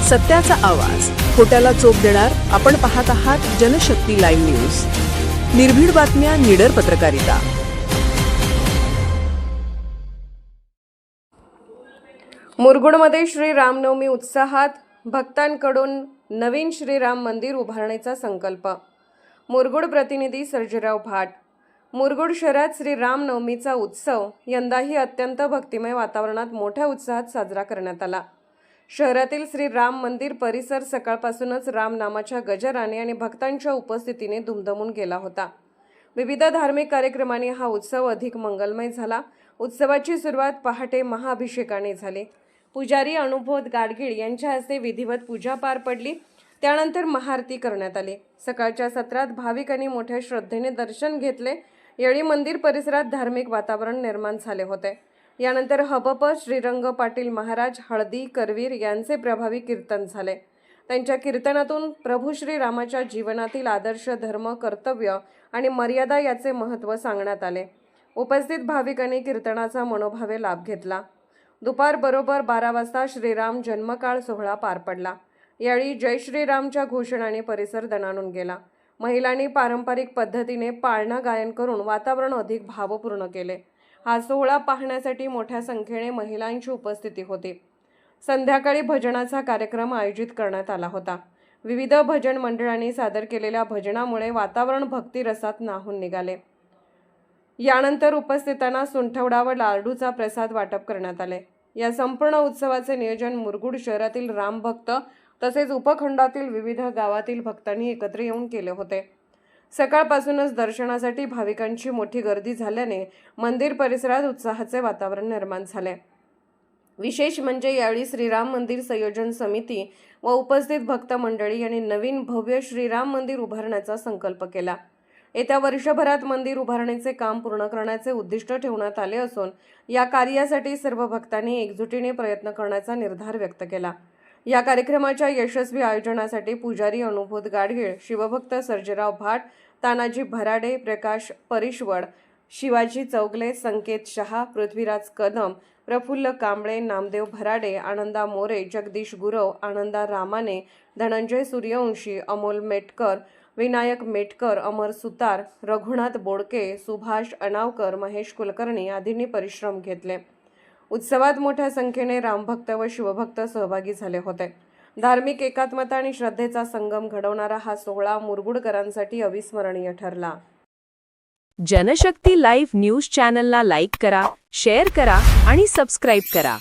सत्याचा आवाज, खोट्याला चोप देणार. आपण पाहत आहात जनशक्ती लाईव्ह न्यूज. निर्भीड बातम्या, निडर पत्रकारिता. मुरगुडमध्ये श्री रामनवमी उत्साहात, भक्तांकडून नवीन श्रीराम मंदिर उभारण्याचा संकल्प. मुरगुड प्रतिनिधी सर्जेराव भाट. मुरगुड शहरात श्री रामनवमीचा उत्सव यंदाही अत्यंत भक्तिमय वातावरणात मोठ्या उत्साहात साजरा करण्यात आला. शहरातील श्री राम मंदिर परिसर सकाळपासूनच रामनामाच्या गजराने आणि भक्तांच्या उपस्थितीने दुमदमून गेला होता. विविध धार्मिक कार्यक्रमांनी हा उत्सव अधिक मंगलमय झाला. उत्सवाची सुरुवात पहाटे महाअभिषेकाने झाली. पुजारी अनुभव गाडगीळ यांच्या हस्ते विधिवत पूजा पार पडली. त्यानंतर महाआरती करण्यात आली. सकाळच्या सत्रात भाविकांनी मोठ्या श्रद्धेने दर्शन घेतले. यावेळी मंदिर परिसरात धार्मिक वातावरण निर्माण झाले होते. यानंतर हबप श्रीरंग पाटील महाराज हळदी करवीर यांचे प्रभावी कीर्तन झाले. त्यांच्या कीर्तनातून प्रभू श्रीरामाच्या जीवनातील आदर्श, धर्म, कर्तव्य आणि मर्यादा याचे महत्त्व सांगण्यात आले. उपस्थित भाविकांनी कीर्तनाचा मनोभावे लाभ घेतला. दुपार बरोबर 12 वाजता श्रीराम जन्मकाळ सोहळा पार पडला. यावेळी जय श्रीरामच्या घोषणाने परिसर दणाणून गेला. महिलांनी पारंपरिक पद्धतीने पाळणा गायन करून वातावरण अधिक भावपूर्ण केले. हा सोहळा पाहण्यासाठी मोठ्या संख्येने महिलांची उपस्थिती होती. संध्याकाळी भजनाचा कार्यक्रम आयोजित करण्यात आला होता. विविध भजन मंडळांनी सादर केलेल्या भजनामुळे वातावरण भक्तिरसात न्हाऊन निघाले. यानंतर उपस्थितांना सुंठवडा व लाडूचा प्रसाद वाटप करण्यात आले. या संपूर्ण उत्सवाचे नियोजन मुरगुड शहरातील रामभक्त तसेच उपखंडातील विविध गावातील भक्तांनी एकत्र येऊन केले होते. सकाळपासूनच दर्शनासाठी भाविकांची मोठी गर्दी झाल्याने मंदिर परिसरात उत्साहाचे वातावरण निर्माण झाले. विशेष म्हणजे यावेळी श्रीराम मंदिर संयोजन समिती व उपस्थित भक्त मंडळी यांनी नवीन भव्य श्रीराम मंदिर उभारण्याचा संकल्प केला. येत्या वर्षभरात मंदिर उभारण्याचे काम पूर्ण करण्याचे उद्दिष्ट ठेवण्यात आले असून या कार्यासाठी सर्व भक्तांनी एकजुटीने प्रयत्न करण्याचा निर्धार व्यक्त केला. या कार्यक्रमाच्या यशस्वी आयोजनासाठी पुजारी अनुभव गाडगीळ, शिवभक्त सर्जेराव भाट, तानाजी भराडे, प्रकाश परिश्वड, शिवाजी चौगले, संकेत शहा, पृथ्वीराज कदम, प्रफुल्ल कांबळे, नामदेव भराडे, आनंदा मोरे, जगदीश गुरव, आनंदा रामाने, धनंजय सूर्यवंशी, अमोल मेटकर, विनायक मेटकर, अमर सुतार, रघुनाथ बोडके, सुभाष अनावकर, महेश कुलकर्णी आदींनी परिश्रम घेतले. उत्सवात मोठ्या संख्येने रामभक्त व शिवभक्त सहभागी झाले होते. धार्मिक एकात्मता आणि श्रद्धेचा संगम घडवणारा हा सोहळा मुरगुडकरांसाठी अविस्मरणीय ठरला. जनशक्ती लाईव्ह न्यूज चॅनलला लाईक करा, शेअर करा आणि सबस्क्राईब करा.